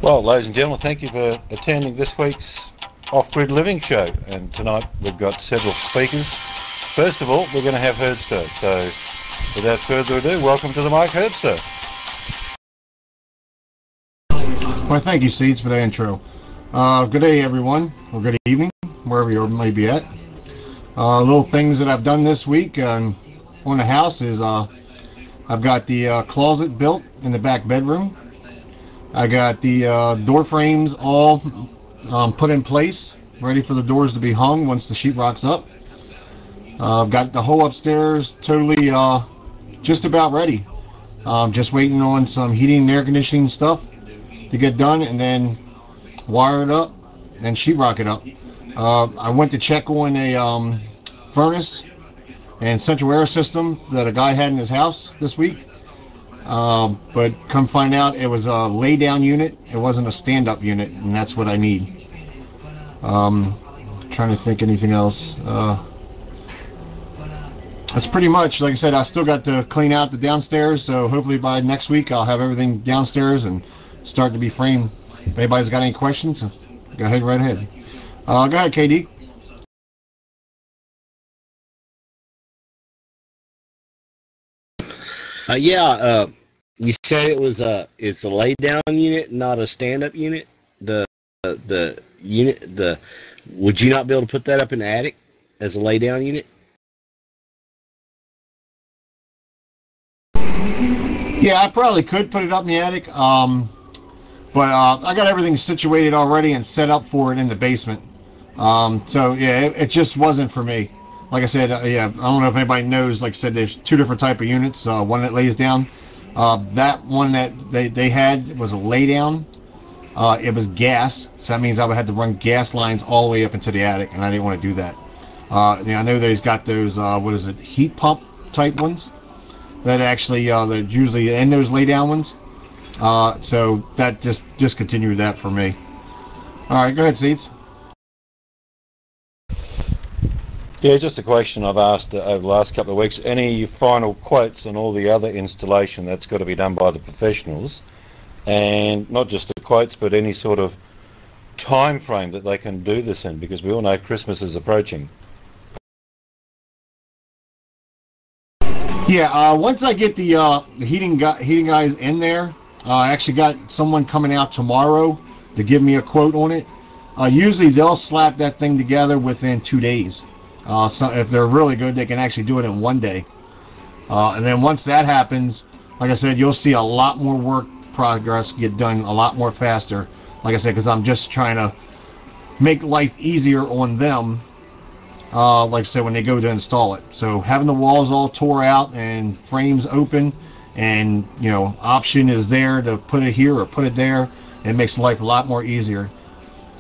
Well, ladies and gentlemen, thank you for attending this week's Off-Grid Living Show. And tonight we've got several speakers. First of all, we're going to have Herbster. So without further ado, welcome to the mic, Herbster. Well, thank you, Seeds, for the intro. Good day, everyone, or good evening, wherever you may be at. Little things that I've done this week on the house is I've got the closet built in the back bedroom. I got the door frames all put in place, ready for the doors to be hung once the sheetrock's up. I've got the whole upstairs totally just about ready. Just waiting on some heating and air conditioning stuff to get done, and then wire it up and sheetrock it up. I went to check on a furnace and central air system that a guy had in his house this week. But come find out it was a lay down unit, it wasn't a stand-up unit, and that's what I need. Trying to think anything else. That's pretty much, like I said, I still got to clean out the downstairs, so hopefully by next week I'll have everything downstairs and start to be framed. If anybody's got any questions, go ahead, right ahead. Go ahead, KD. You said it's a lay down unit, not a stand up unit. The unit would you not be able to put that up in the attic as a lay down unit? Yeah, I probably could put it up in the attic, but I got everything situated already and set up for it in the basement. So yeah, it just wasn't for me. Like I said, yeah, I don't know if anybody knows. Like I said, there's two different type of units. One that lays down. That one that they had was a lay down. It was gas, so that means I would have to run gas lines all the way up into the attic, and I didn't want to do that. I know they've got those what is it, heat pump type ones that actually they're usually in those lay down ones. So that just discontinued that for me. All right, go ahead, Seeds. Yeah, just a question I've asked over the last couple of weeks. Any final quotes on all the other installation that's got to be done by the professionals? And not just the quotes, but any sort of time frame that they can do this in, because we all know Christmas is approaching. Yeah, once I get the heating guys in there, I actually got someone coming out tomorrow to give me a quote on it. Usually they'll slap that thing together within 2 days. So if they're really good, they can actually do it in 1 day. And then once that happens, like I said, you'll see a lot more work progress get done a lot more faster. Like I said, because I'm just trying to make life easier on them. Like I said, when they go to install it. So having the walls all tore out and frames open, and option is there to put it here or put it there, it makes life a lot more easier.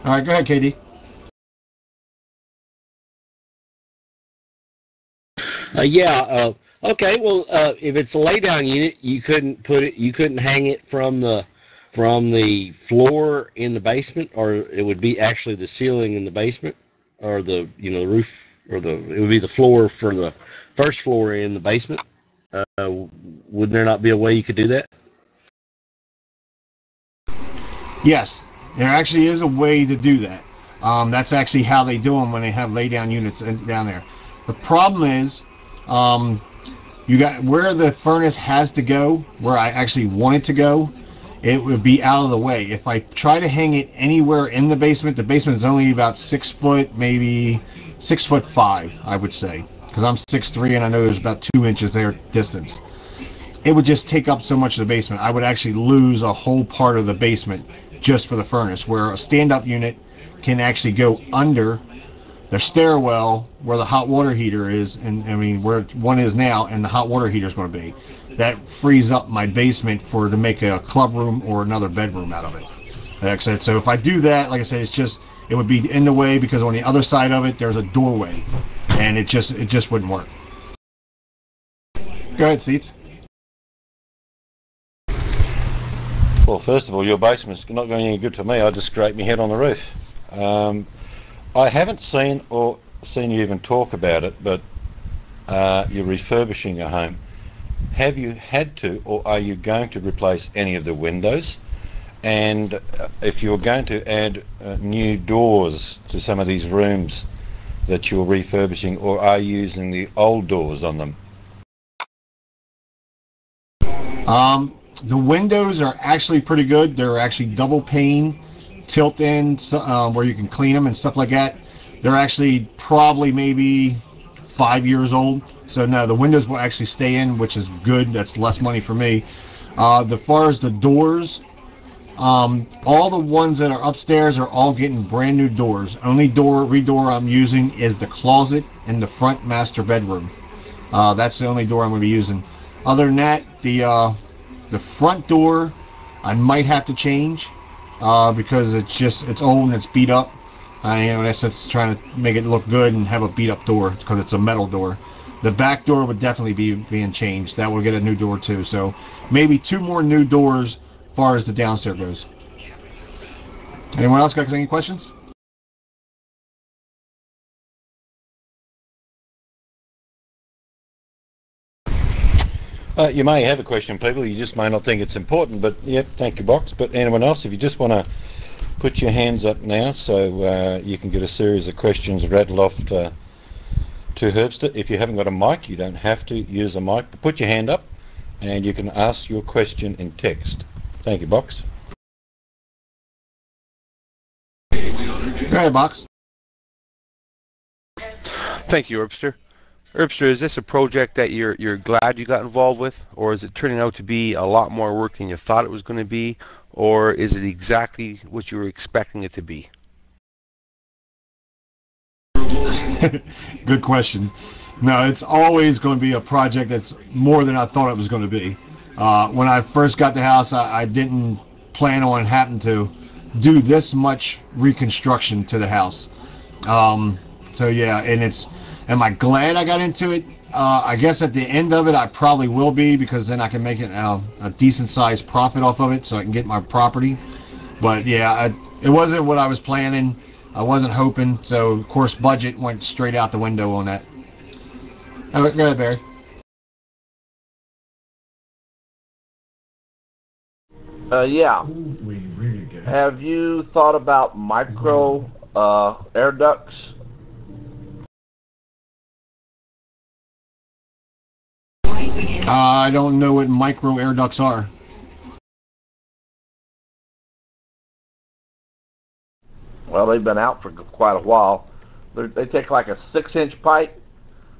All right, go ahead, KD. Okay. Well, if it's a lay down unit, you couldn't hang it from the floor in the basement, or it would be actually the ceiling in the basement, or the roof, or it would be the floor for the first floor in the basement. Would there not be a way you could do that? Yes, there actually is a way to do that. That's actually how they do them when they have lay down units down there. The problem is, you got where the furnace has to go, where I actually want it to go, it would be out of the way. If I try to hang it anywhere in the basement is only about 6 foot, maybe 6'5", I would say, because I'm 6'3", and I know there's about 2 inches there distance. It would just take up so much of the basement. I would actually lose a whole part of the basement just for the furnace, where a stand-up unit can actually go under the stairwell where the hot water heater is, and I mean where one is now, and the hot water heater is going to be. That frees up my basement to make a club room or another bedroom out of it. Like I said, so if I do that, like I said, it would be in the way, because on the other side of it there's a doorway, and it just wouldn't work. Go ahead, Seats. Well, first of all, your basement's not going any good to me. I just scraped my head on the roof. I haven't seen you even talk about it, but you're refurbishing a home. Have you had to, or are you going to replace any of the windows? And if you're going to add new doors to some of these rooms that you're refurbishing, or are you using the old doors on them? The windows are actually pretty good. They're actually double pane, tilt in, where you can clean them and stuff like that. They're actually probably maybe 5 years old. So no, the windows will actually stay in, which is good. That's less money for me. As far as the doors, all the ones that are upstairs are all getting brand new doors. Only door I'm using is the closet in the front master bedroom. That's the only door I'm going to be using. Other than that, the front door I might have to change because it's old and it's beat up. That's trying to make it look good and have a beat up door because it's a metal door. The back door would definitely be being changed. That will get a new door too. So maybe 2 more new doors as far as the downstairs goes. Anyone else got any questions? You may have a question, people. You just may not think it's important, but yep, thank you, Box. But anyone else, if you just want to put your hands up now so you can get a series of questions rattled off to Herbster. If you haven't got a mic, you don't have to use a mic, but put your hand up and you can ask your question in text. Thank you, Box. Go ahead, Box. Thank you, Herbster. Herbster, is this a project that you're glad you got involved with, or is it turning out to be a lot more work than you thought it was going to be, or is it exactly what you were expecting it to be? Good question. No, it's always going to be a project that's more than I thought it was going to be. When I first got the house, I didn't plan on having to do this much reconstruction to the house. So yeah, and am I glad I got into it? I guess at the end of it I probably will be, because then I can make it a decent sized profit off of it so I can get my property. But yeah, it wasn't what I was planning. I wasn't hoping, so of course budget went straight out the window on that. Go ahead, Barry. Yeah. Have you thought about micro air ducts? I don't know what micro air ducts are. Well, they've been out for quite a while. They take like a 6-inch pipe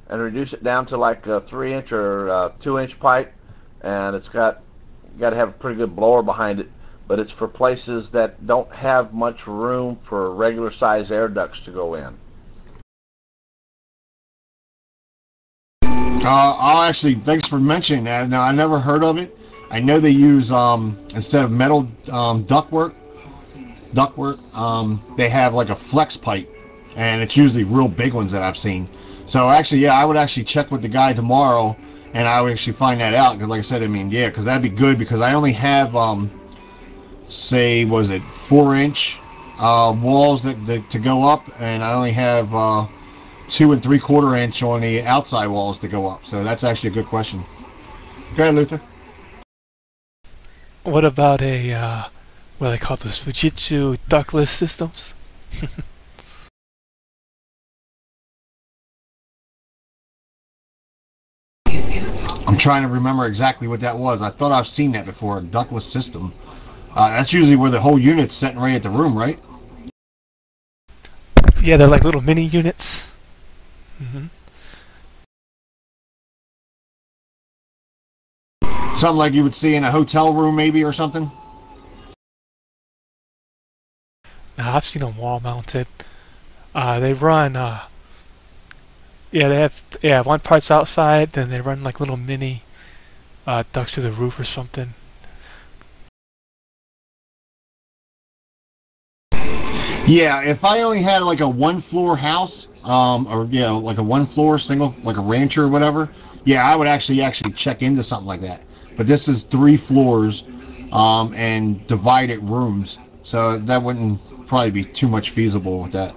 and reduce it down to like a 3-inch or 2-inch pipe, and it's got to have a pretty good blower behind it. But it's for places that don't have much room for regular size air ducts to go in. I'll actually, thanks for mentioning that. Now, I never heard of it. I know they use instead of metal ductwork, they have like a flex pipe, and it's usually real big ones that I've seen. So actually, yeah, I would actually check with the guy tomorrow, and I would actually find that out, because like I said, I mean, yeah, because that'd be good, because I only have say, was it 4-inch walls to go up, and I only have 2 3/4 inch on the outside walls to go up. So that's actually a good question. Go ahead, Luther. What about a what do they call those, Fujitsu ductless systems? I'm trying to remember exactly what that was. I thought I've seen that before, a ductless system. That's usually where the whole unit's sitting right at the room, right? Yeah, they're like little mini units. Mm-hmm. Something like you would see in a hotel room, maybe, or something? Now, I've seen them wall mounted. They run, they have one part's outside, then they run like little mini ducts to the roof or something. Yeah, if I only had like a 1-floor house, or yeah, like a 1-floor single, like a rancher or whatever, yeah, I would actually check into something like that. But this is 3 floors, and divided rooms, so that wouldn't probably be too much feasible with that.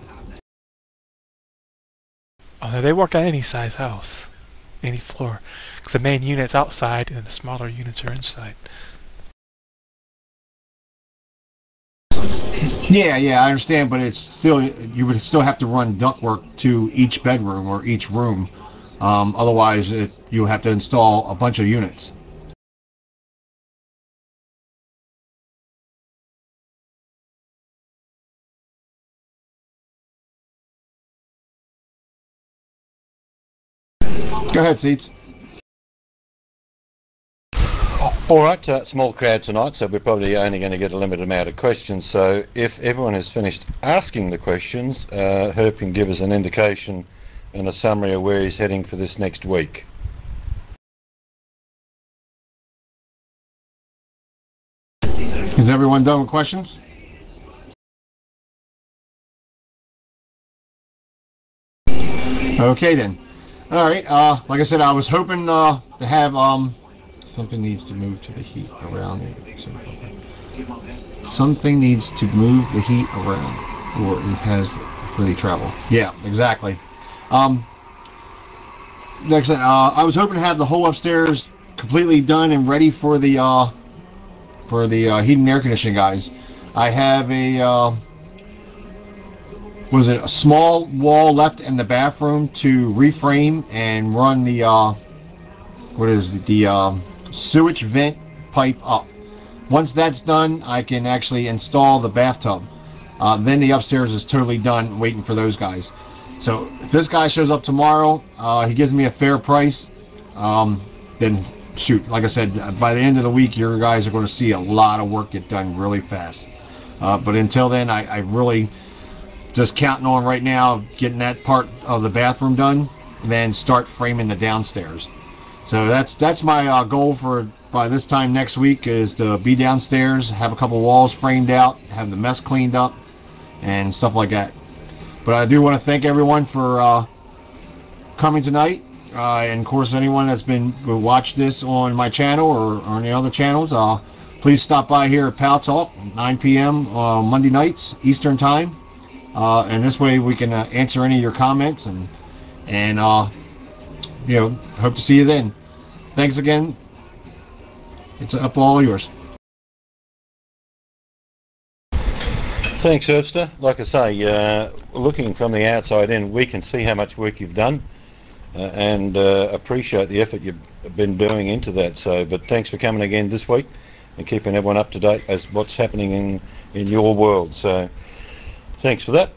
Oh, they work on any size house, any floor, because the main unit's outside and the smaller units are inside. Yeah, I understand, but it's still, you would still have to run ductwork to each bedroom or each room. Otherwise, you have to install a bunch of units. Go ahead, Seats. All right, small crowd tonight, so we're probably only going to get a limited amount of questions. So if everyone has finished asking the questions, Herb can give us an indication and a summary of where he's heading for this next week. Is everyone done with questions? Okay then. All right. Like I said, I was hoping to have something needs to move to the heat around it. Something needs to move the heat around, or it has free travel. Yeah, exactly. Like I said, I was hoping to have the whole upstairs completely done and ready for the heat and air conditioning guys. I have a a small wall left in the bathroom to reframe and run the sewage vent pipe up. Once that's done, I can actually install the bathtub. Then the upstairs is totally done, waiting for those guys. So if this guy shows up tomorrow, he gives me a fair price, then shoot, like I said, by the end of the week, your guys are going to see a lot of work get done really fast. But until then, I really just counting on right now getting that part of the bathroom done, and then start framing the downstairs. So that's my goal for by this time next week, is to be downstairs, have a couple walls framed out, have the mess cleaned up, and stuff like that. But I do want to thank everyone for coming tonight. And of course, anyone that's who watched this on my channel or on the other channels, please stop by here at Pal Talk, 9 p.m. Monday nights Eastern Time. And this way we can answer any of your comments, and you know, hope to see you then. Thanks again. It's up all yours. Thanks, Herbster. Like I say, looking from the outside in, we can see how much work you've done, and appreciate the effort you've been doing into that. So, but thanks for coming again this week and keeping everyone up to date as what's happening in your world. So, thanks for that.